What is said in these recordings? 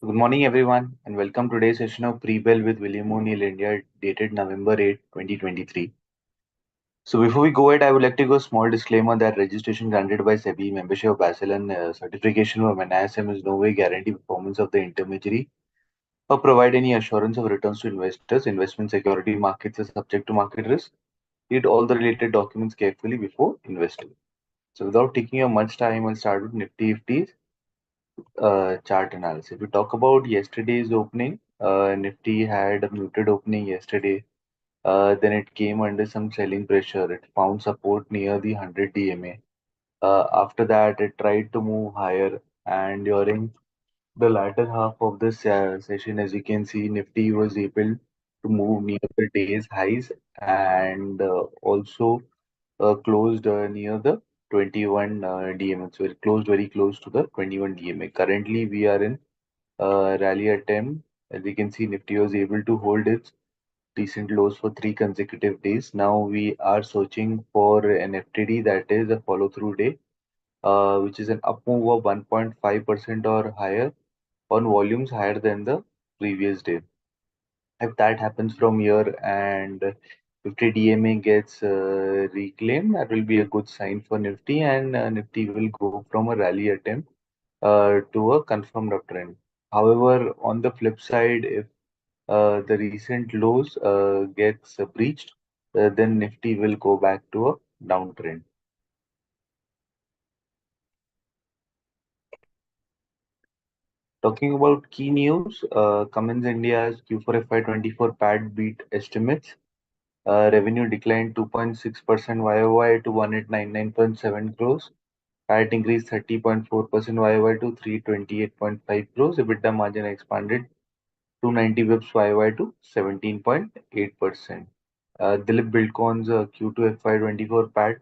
Good morning, everyone, and welcome to today's session of Pre-Bell with William O'Neill India, dated November 8, 2023. So, before we go ahead, I would like to give a small disclaimer that registration granted by SEBI, membership of Basel, and certification from NISM is no way guarantee performance of the intermediary or provide any assurance of returns to investors. Investment security markets are subject to market risk. Read all the related documents carefully before investing. So, without taking your much time, I'll start with Nifty's chart analysis. If we talk about yesterday's opening, Nifty had a muted opening yesterday. Then it came under some selling pressure. It found support near the 100 DMA. After that, it tried to move higher, and during the latter half of this session, as you can see, Nifty was able to move near the day's highs and also closed near the 21 DMA. So it closed very close to the 21 DMA. Currently, we are in rally attempt. As you can see, Nifty was able to hold its recent lows for 3 consecutive days. Now we are searching for an FTD, that is a follow through day, which is an up move of 1.5% or higher on volumes higher than the previous day. If that happens from here and 50 DMA gets reclaimed, that will be a good sign for Nifty, and Nifty will go from a rally attempt to a confirmed uptrend. However, on the flip side, if the recent lows gets breached, then Nifty will go back to a downtrend. Talking about key news, Cummins India's Q4 FY24 PAT beat estimates. Revenue declined 2.6% YOY to 1899.7 crores. PAT increased 30.4% YOY to 328.5 crores. EBITDA margin expanded 290 bips YOY to 17.8%. Dilip Buildcon's Q2 FY24 PAT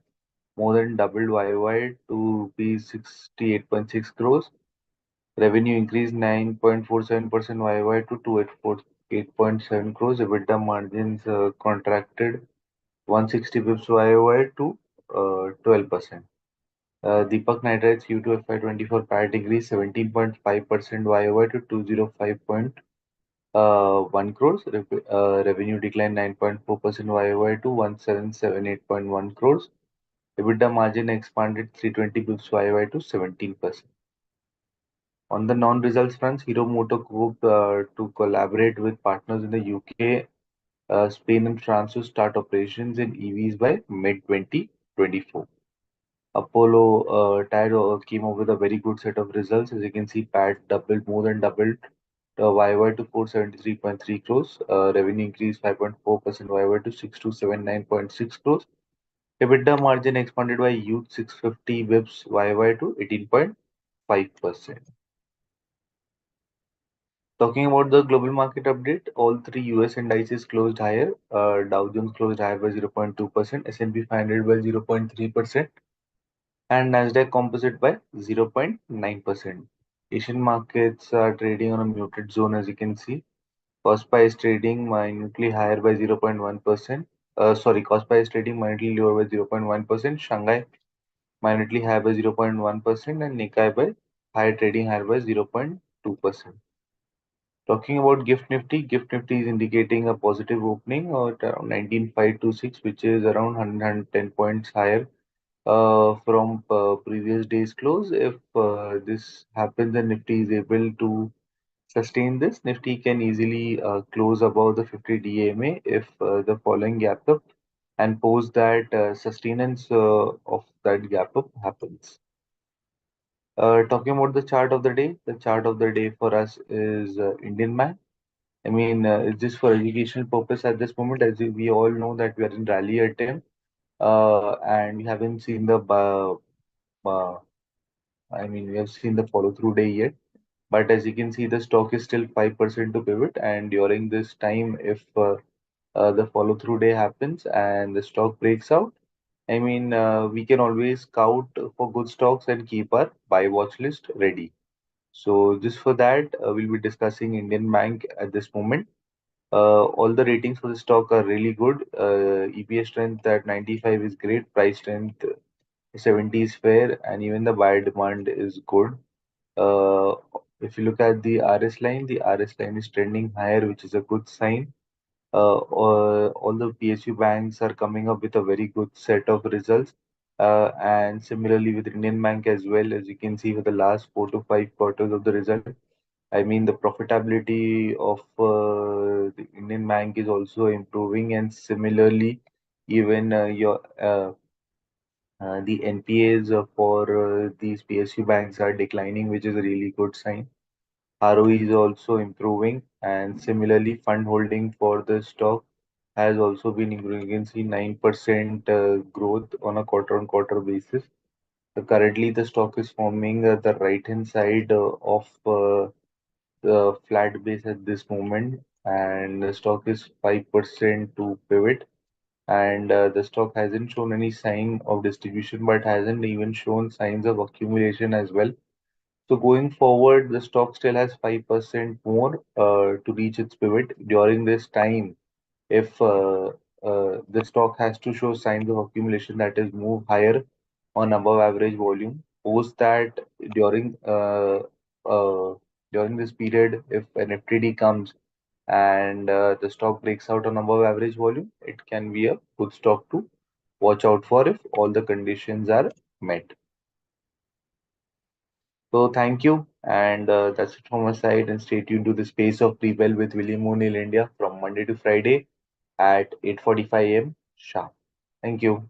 more than doubled YOY to rupees 68.6 crores. Revenue increased 9.47% YOY to 284.8.7 crores. EBITDA margins contracted 160 bips YOY to 12%. Deepak Nitrate's Q2 FY24 PAT increased 17.5% YOY to 205.1 crores. Revenue declined 9.4% YOY to 1778.1 crores. EBITDA margin expanded 320 bips YOY to 17%. On the non-results fronts, Hero MotoCorp to collaborate with partners in the UK, Spain, and France to start operations in EVs by mid 2024. Apollo Tyre came up with a very good set of results. As you can see, PAT doubled, more than doubled YY to 473.3 crores. Revenue increased 5.4% YY to 6279.6 crores. EBITDA margin expanded by huge 650 bips YY to 18.5%. Talking about the global market update, all three US indices closed higher. Dow Jones closed higher by 0.2%, S&P 500 by 0.3%, and Nasdaq Composite by 0.9%. Asian markets are trading on a muted zone, as you can see. Kospi is trading minutely higher by 0.1%. Kospi is trading minutely lower by 0.1%. Shanghai minutely higher by 0.1%, and Nikkei by higher trading higher by 0.2%. Talking about Gift Nifty is indicating a positive opening at around 19,526, which is around 110 points higher from previous day's close. If this happens and Nifty is able to sustain this, Nifty can easily close above the 50 DMA if the following gap up and post that sustenance of that gap up happens. Talking about the chart of the day, the chart of the day for us is Indian Man. I mean, it's just for educational purpose at this moment, as we all know that we are in rally attempt, and we haven't seen the we have seen the follow through day yet. But as you can see, the stock is still 5% to pivot, and during this time, if the follow through day happens and the stock breaks out, we can always scout for good stocks and keep our buy watch list ready. So just for that, we'll be discussing Indian Bank at this moment. All the ratings for the stock are really good. EPS strength at 95 is great. Price strength 70 is fair, and even the buyer demand is good. Uh, If you look at the RS line is trending higher, which is a good sign. All the PSU banks are coming up with a very good set of results. And similarly with Indian Bank as well, as you can see for the last 4 to 5 quarters of the result. I mean, the profitability of the Indian Bank is also improving, and similarly, even the NPAs for these PSU banks are declining, which is a really good sign. ROE is also improving, and similarly, fund holding for the stock has also been improving. You can see 9% growth on a quarter-on-quarter basis. Currently, the stock is forming the right-hand side of the flat base at this moment, and the stock is 5% to pivot. And the stock hasn't shown any sign of distribution, but hasn't even shown signs of accumulation as well. So going forward, the stock still has 5% more to reach its pivot. During this time, if the stock has to show signs of accumulation, that is move higher on above average volume. Post that, during uh, uh, during this period, if an FTD comes and the stock breaks out on above average volume, it can be a good stock to watch out for if all the conditions are met. So thank you, and that's it from my side. And stay tuned to the space of Pre-Bell with William O'Neill India from Monday to Friday at 8:45 a.m. sharp. Thank you.